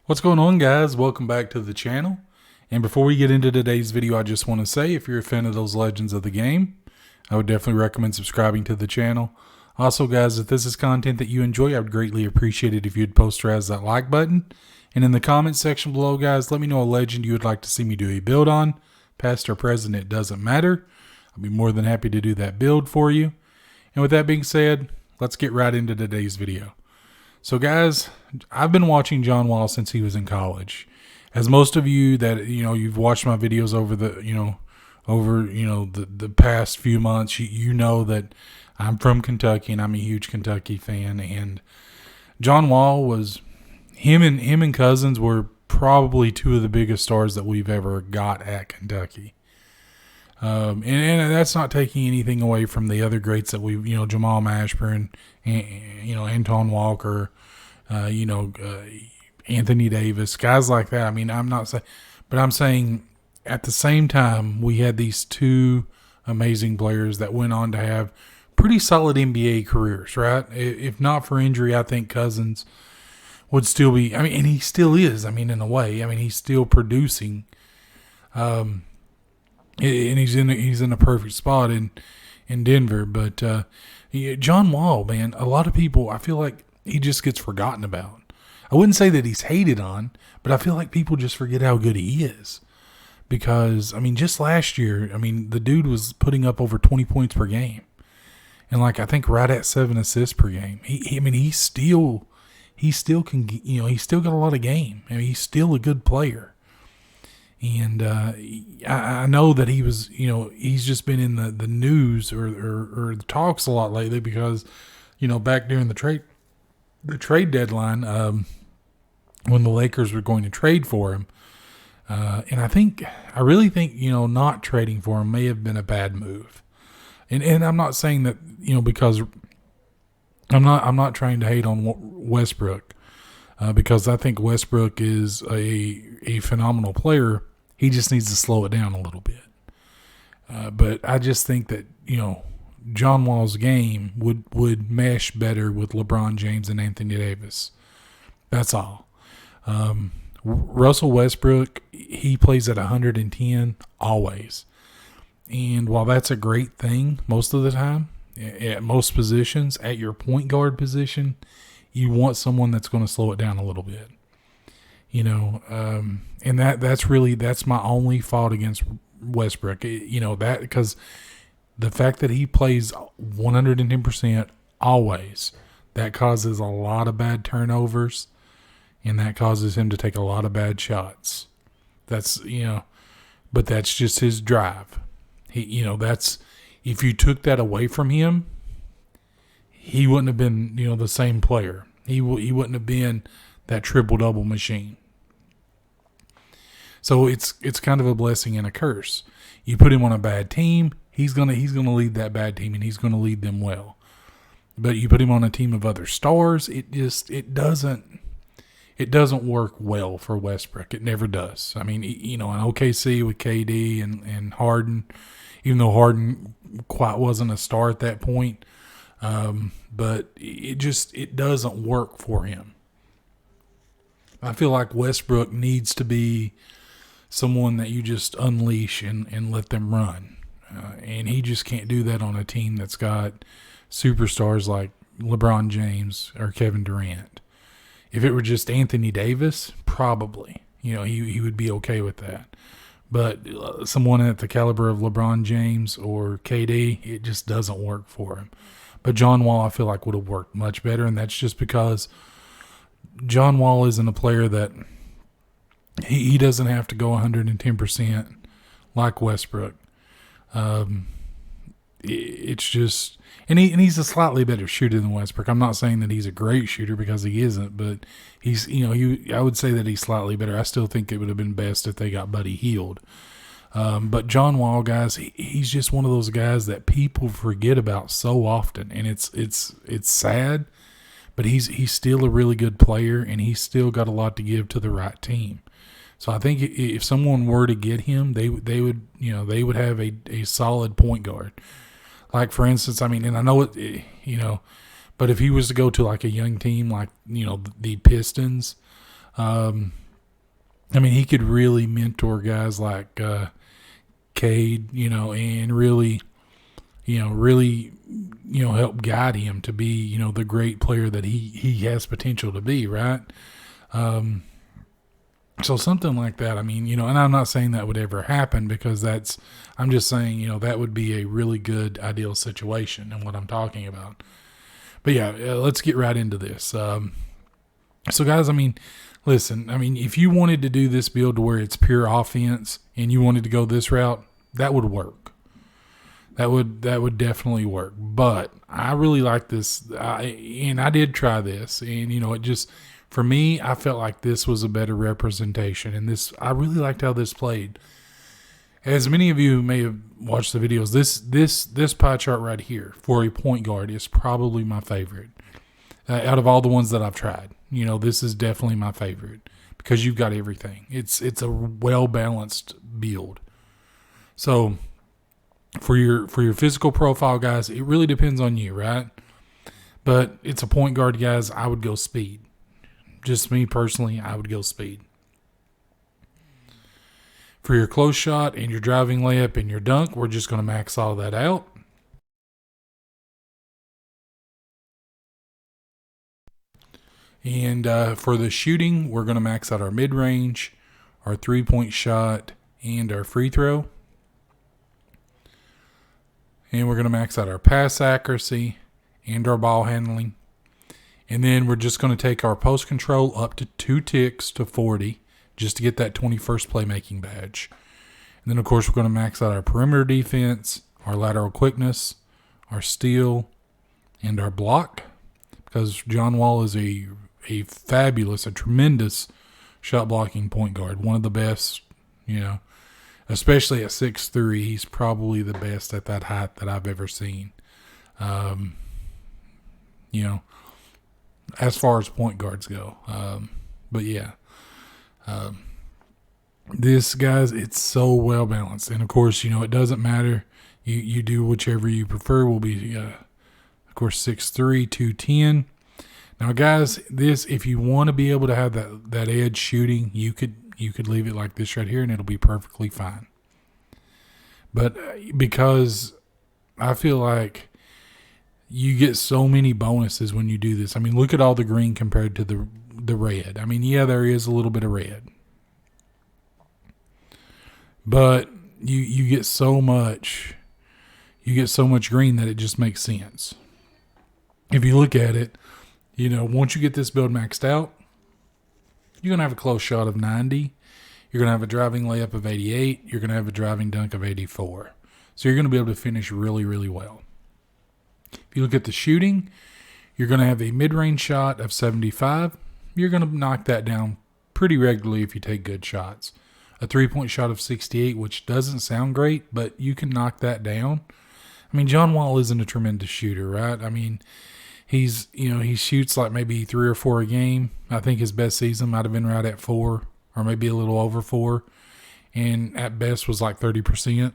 What's going on, guys? Welcome back to the channel. And before we get into today's video, I just want to say, if you're a fan of those legends of the game, I would definitely recommend subscribing to the channel. Also, guys, if this is content that you enjoy, I would greatly appreciate it if you'd posterize that like button. And in the comments section below, guys, let me know a legend you would like to see me do a build on. Past or present, it doesn't matter. I'll be more than happy to do that build for you. And with that being said, let's get right into today's video. So guys, I've been watching John Wall since he was in college. As most of you that, you've watched my videos over the past few months, you know that I'm from Kentucky and I'm a huge Kentucky fan. And John Wall was, him and Cousins were probably two of the biggest stars that we've ever got at Kentucky. And that's not taking anything away from the other greats that we've, Jamal Mashburn, and, Anton Walker, Anthony Davis, guys like that. I mean, I'm not saying, but I'm saying at the same time, we had these two amazing players that went on to have pretty solid NBA careers, right? If not for injury, I think Cousins would still be, and he still is, in a way. He's still producing. And he's in a perfect spot in Denver. But John Wall, man, a lot of people, I feel like he just gets forgotten about. I wouldn't say that he's hated on, but I feel like people just forget how good he is. Because, just last year, the dude was putting up over 20 points per game. And I think right at 7 assists per game. He still can, he's still got a lot of game. He's still a good player. And I know that he was, he's just been in the news or the talks a lot lately because, back during the trade deadline, when the Lakers were going to trade for him, and I really think, not trading for him may have been a bad move. And I'm not saying that, because I'm not trying to hate on Westbrook. Because I think Westbrook is a phenomenal player. He just needs to slow it down a little bit. But I just think that, John Wall's game would mesh better with LeBron James and Anthony Davis. That's all. Russell Westbrook, he plays at 110 always. And while that's a great thing most of the time, at most positions, at your point guard position, you want someone that's going to slow it down a little bit, and that's my only fault against Westbrook, that because the fact that he plays 110% always, that causes a lot of bad turnovers, and that causes him to take a lot of bad shots. That's, but that's just his drive. That's, if you took that away from him, he wouldn't have been, the same player. He wouldn't have been that triple-double machine. So it's kind of a blessing and a curse. You put him on a bad team, he's gonna lead that bad team, and he's gonna lead them well. But you put him on a team of other stars, it doesn't work well for Westbrook. It never does. In OKC with KD and Harden, even though Harden quite wasn't a star at that point. But it doesn't work for him. I feel like Westbrook needs to be someone that you just unleash and let them run. And he just can't do that on a team that's got superstars like LeBron James or Kevin Durant. If it were just Anthony Davis, probably, he would be okay with that. But someone at the caliber of LeBron James or KD, it just doesn't work for him. But John Wall, I feel like, would have worked much better, and that's just because John Wall isn't a player that he doesn't have to go 110% like Westbrook. It's just, and he's a slightly better shooter than Westbrook. I'm not saying that he's a great shooter because he isn't, but he's, I would say that he's slightly better. I still think it would have been best if they got Buddy Hield. But John Wall, guys, he's just one of those guys that people forget about so often, and it's sad. But he's still a really good player, and he's still got a lot to give to the right team. So I think if someone were to get him, they would have a solid point guard. Like for instance, and I know it, but if he was to go to like a young team like the Pistons. I mean, he could really mentor guys like Cade, and really, help guide him to be, the great player that he has potential to be, right? So something like that. I mean, and I'm not saying that would ever happen because I'm just saying, that would be a really good ideal situation and what I'm talking about. But yeah, let's get right into this. So guys, I mean, listen, I mean, if you wanted to do this build to where it's pure offense and you wanted to go this route, that would work. That would definitely work. But I really like this, and I did try this, and it just, for me, I felt like this was a better representation, and I really liked how this played. As many of you may have watched the videos, this pie chart right here for a point guard is probably my favorite out of all the ones that I've tried. This is definitely my favorite because you've got everything. It's a well balanced build. So for your physical profile, guys, it really depends on you, right? But it's a point guard, guys. I would go speed. Just me personally, I would go speed. For your close shot and your driving layup and your dunk, we're just going to max all that out. And for the shooting, we're going to max out our mid-range, our three-point shot, and our free throw. And we're going to max out our pass accuracy and our ball handling. And then we're just going to take our post control up to 2 ticks to 40 just to get that 21st playmaking badge. And then, of course, we're going to max out our perimeter defense, our lateral quickness, our steal, and our block. Because John Wall is a fabulous, a tremendous shot blocking point guard. One of the best, especially at 6'3", he's probably the best at that height that I've ever seen. As far as point guards go. But yeah. This, guys, it's so well balanced. And of course, it doesn't matter. You do whichever you prefer. Will be, of course, 6'3", 210. Now, guys, if you want to be able to have that edge shooting, you could leave it like this right here, and it'll be perfectly fine. But because I feel like you get so many bonuses when you do this. I mean, look at all the green compared to the red. I mean, yeah, there is a little bit of red. But you get so much green that it just makes sense. If you look at it, once you get this build maxed out, you're going to have a close shot of 90. You're going to have a driving layup of 88. You're going to have a driving dunk of 84. So you're going to be able to finish really, really well. If you look at the shooting, you're going to have a mid-range shot of 75. You're going to knock that down pretty regularly if you take good shots. A three-point shot of 68, which doesn't sound great, but you can knock that down. I mean, John Wall isn't a tremendous shooter, right? I mean, he shoots like maybe 3 or 4 a game. I think his best season might have been right at 4 or maybe a little over 4. And at best was like 30%,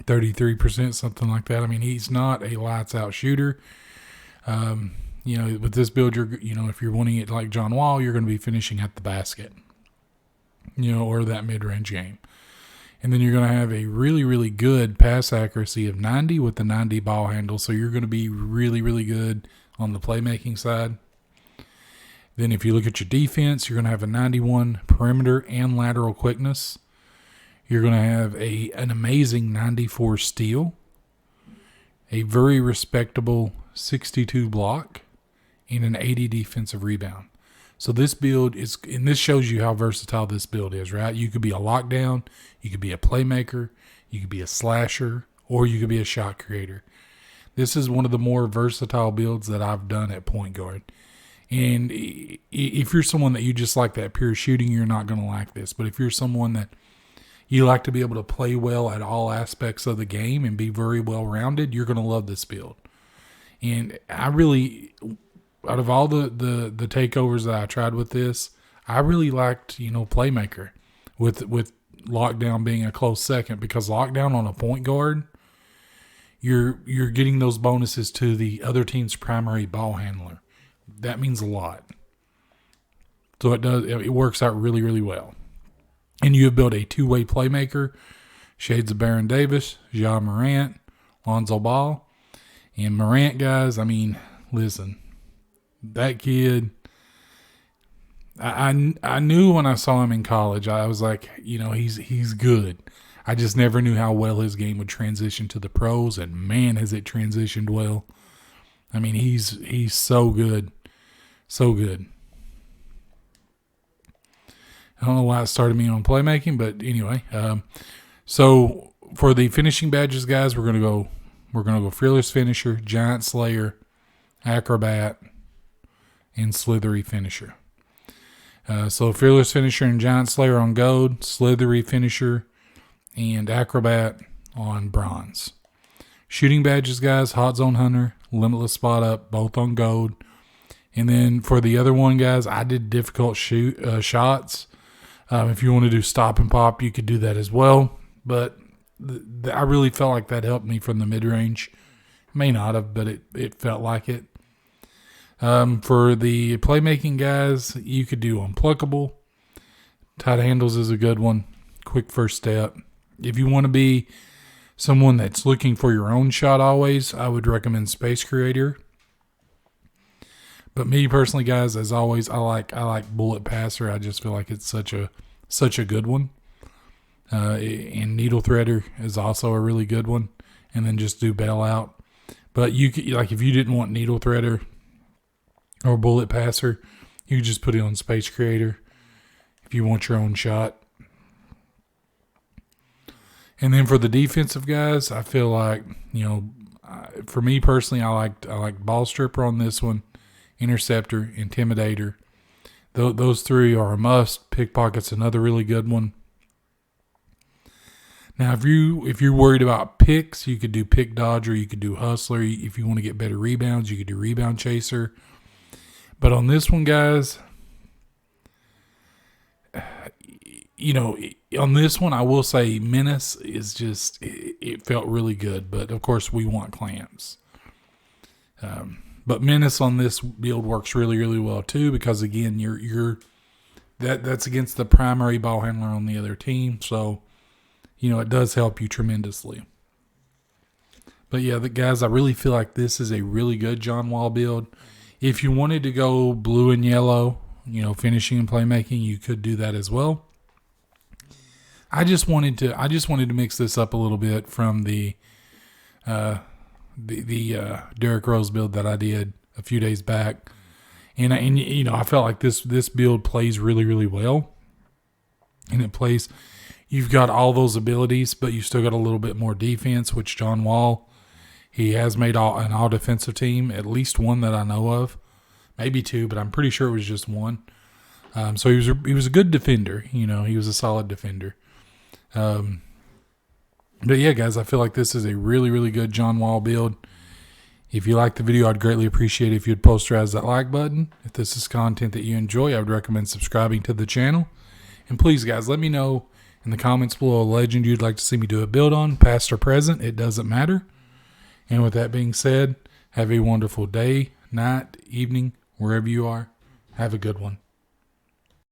33%, something like that. I mean, he's not a lights-out shooter. With this build, if you're wanting it like John Wall, you're going to be finishing at the basket, or that mid-range game. And then you're going to have a really, really good pass accuracy of 90 with the 90 ball handle. So you're going to be really, really good on the playmaking side. Then if you look at your defense, you're going to have a 91 perimeter and lateral quickness. You're going to have an amazing 94 steal, a very respectable 62 block, and an 80 defensive rebound. So this build is, and this shows you how versatile this build is, right? You could be a lockdown, you could be a playmaker, you could be a slasher, or you could be a shot creator. This is one of the more versatile builds that I've done at point guard. And if you're someone that you just like that pure shooting, you're not going to like this. But if you're someone that you like to be able to play well at all aspects of the game and be very well-rounded, you're going to love this build. And I really, out of all the takeovers that I tried with this, I really liked, Playmaker with Lockdown being a close second, because Lockdown on a point guard, you're getting those bonuses to the other team's primary ball handler. That means a lot. So it works out really, really well. And you have built a two-way playmaker, shades of Baron Davis, Ja Morant, Lonzo Ball. And Morant, guys, I mean, listen, that kid, I knew when I saw him in college, I was like, he's good. I just never knew how well his game would transition to the pros, and man, has it transitioned well. I mean, he's so good. So good. I don't know why it started me on playmaking, but anyway. So for the finishing badges, guys, we're gonna go Fearless Finisher, Giant Slayer, Acrobat, and Slithery Finisher. So Fearless Finisher and Giant Slayer on gold, Slithery Finisher and Acrobat on bronze. Shooting badges, guys, Hot Zone Hunter, Limitless Spot Up, both on gold. And then for the other one, guys, I did difficult shots. If you want to do stop and pop, you could do that as well. But I really felt like that helped me from the mid-range. May not have, but it felt like it. For the playmaking, guys, you could do Unpluckable. Tight handles is a good one. Quick first step. If you want to be someone that's looking for your own shot always, I would recommend Space Creator. But me personally, guys, as always, I like Bullet Passer. I just feel like it's such a good one. And Needle Threader is also a really good one. And then just do Bailout. But you could, like, if you didn't want Needle Threader or Bullet Passer, you could just put it on Space Creator if you want your own shot. And then for the defensive guys, I feel like, for me personally, I like Ball Stripper on this one, Interceptor, Intimidator. Those three are a must. Pickpocket's another really good one. Now, if you're worried about picks, you could do Pick Dodger, you could do Hustler. If you want to get better rebounds, you could do Rebound Chaser. But on this one, guys, on this one, I will say Menace is just, it felt really good. But, of course, we want clamps. But Menace on this build works really, really well, too, because, again, that's against the primary ball handler on the other team. So, it does help you tremendously. But, yeah, guys, I really feel like this is a really good John Wall build. If you wanted to go blue and yellow, finishing and playmaking, you could do that as well. I just wanted to mix this up a little bit from the Derrick Rose build that I did a few days back, and I felt like this build plays really, really well, and it plays. You've got all those abilities, but you still got a little bit more defense, which John Wall, he has made an all defensive team, at least one that I know of, maybe two, but I'm pretty sure it was just one. So he was a good defender. He was a solid defender. But yeah, guys, I feel like this is a really, really good John Wall build. If you like the video, I'd greatly appreciate it if you'd posterize that like button. If this is content that you enjoy, I would recommend subscribing to the channel. And please, guys, let me know in the comments below a legend you'd like to see me do a build on, past or present. It doesn't matter. And with that being said, have a wonderful day, night, evening, wherever you are. Have a good one.